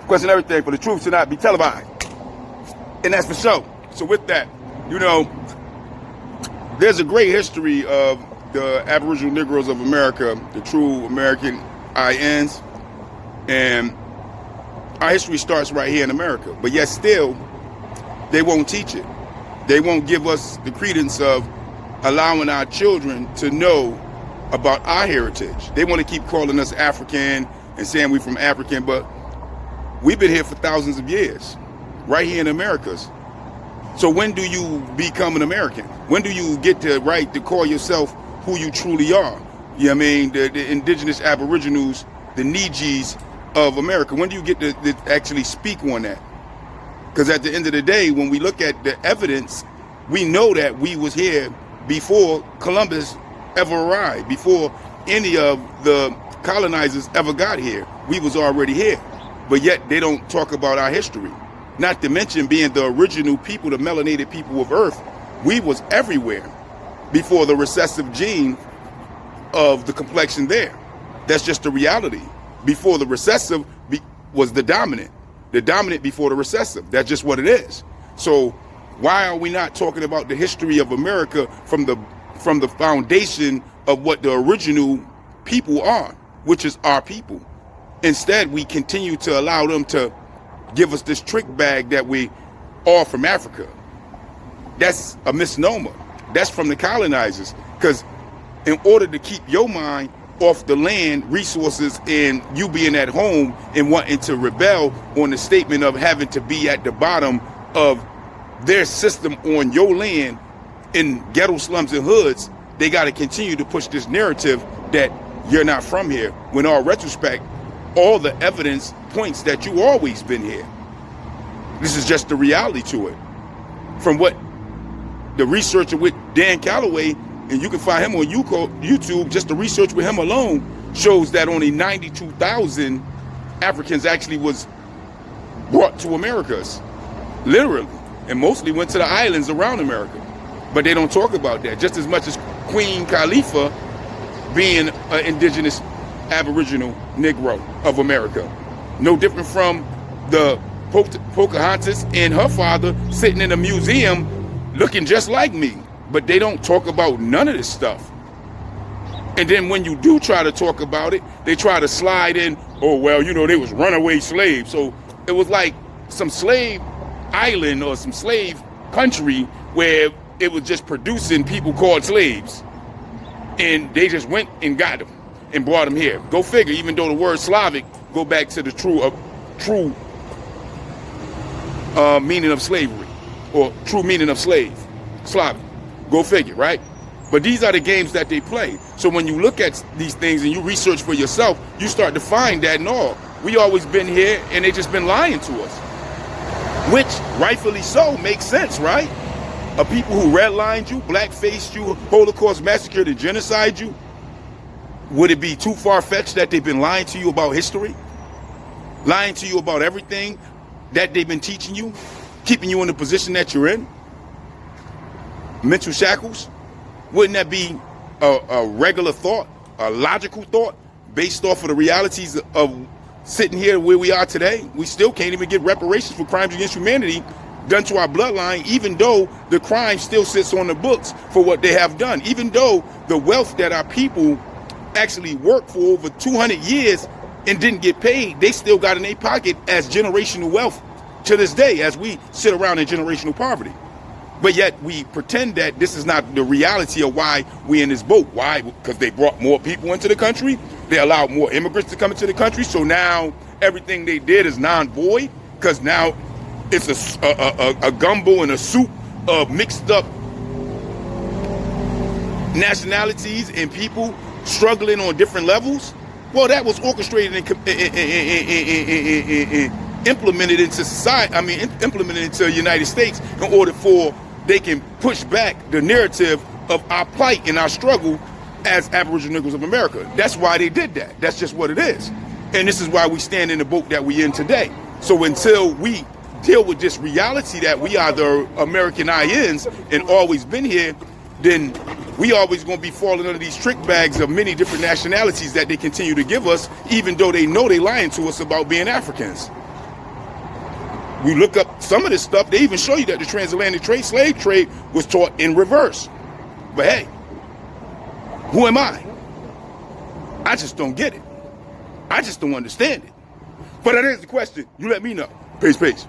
question everything, for the truth should not be televised. And that's for sure. So with that, you know, there's a great history of the Aboriginal Negroes of America, the true American INs, and our history starts right here in America. But yet still, they won't teach it. They won't give us the credence of allowing our children to know about our heritage. They want to keep calling us African and saying we're from African, but we've been here for thousands of years, right here in Americas. So when do you become an American? When do you get the right to call yourself who you truly are? You know what I mean? The indigenous aboriginals, the NIGGROS of America. When do you get to actually speak on that? Because at the end of the day, when we look at the evidence, we know that we was here before Columbus ever arrived, before any of the colonizers ever got here. We was already here. But yet they don't talk about our history. Not to mention being the original people, the melanated people of Earth, we was everywhere before the recessive gene of the complexion there. That's just the reality. Before the recessive was the dominant before the recessive. That's just what it is. So why are we not talking about the history of America from the foundation of what the original people are, which is our people? Instead, we continue to allow them to give us this trick bag that we are from Africa. That's a misnomer. That's from the colonizers. Because in order to keep your mind off the land, resources, and you being at home and wanting to rebel on the statement of having to be at the bottom of their system on your land in ghetto slums and hoods, they got to continue to push this narrative that you're not from here, when all retrospect, all the evidence points that you always been here. This is just the reality to it. From what the researcher with Dan Calloway, and you can find him on YouTube, just the research with him alone shows that only 92,000 Africans actually was brought to Americas, literally, and mostly went to the islands around America. But they don't talk about that, just as much as Queen Khalifa being an indigenous Aboriginal Negro of America. No different from the Pocahontas and her father sitting in a museum looking just like me. But they don't talk about none of this stuff. And then when you do try to talk about it, they try to slide in, oh, well, you know, they was runaway slaves. So it was like some slave island or some slave country where it was just producing people called slaves. And they just went and got them and brought them here. Go figure, even though the word Slavic go back to the true meaning of slavery, or true meaning of slave, Slavic. Go figure, right? But these are the games that they play. So when you look at these things and you research for yourself, you start to find that, no, we always been here and they just been lying to us. Which, rightfully so, makes sense, right? A people who redlined you, blackfaced you, Holocaust massacred and genocide you, would it be too far-fetched that they've been lying to you about history? Lying to you about everything that they've been teaching you? Keeping you in the position that you're in? Mental shackles? Wouldn't that be a regular thought, a logical thought, based off of the realities of sitting here where we are today? We still can't even get reparations for crimes against humanity done to our bloodline, even though the crime still sits on the books for what they have done. Even though the wealth that our people actually worked for over 200 years and didn't get paid, they still got in their pocket as generational wealth to this day, as we sit around in generational poverty. But yet we pretend that this is not the reality of why we in this boat. Why? Because they brought more people into the country. They allowed more immigrants to come into the country. So now everything they did is non-void, because now it's a gumbo and a soup of mixed up nationalities and people struggling on different levels. Well, that was orchestrated and implemented into society. I mean, implemented into the United States in order for they can push back the narrative of our plight and our struggle as Aboriginal Negroes of America. That's why they did that. That's just what it is. And this is why we stand in the boat that we in today. So until we deal with this reality that we are the American INs and always been here, then we always going to be falling under these trick bags of many different nationalities that they continue to give us, even though they know they lying to us about being Africans. we look up some of this stuff, they even show you that the transatlantic slave trade was taught in reverse. But hey, who am I? I just don't get it. I just don't understand it. But that is the question. You let me know. Peace, peace.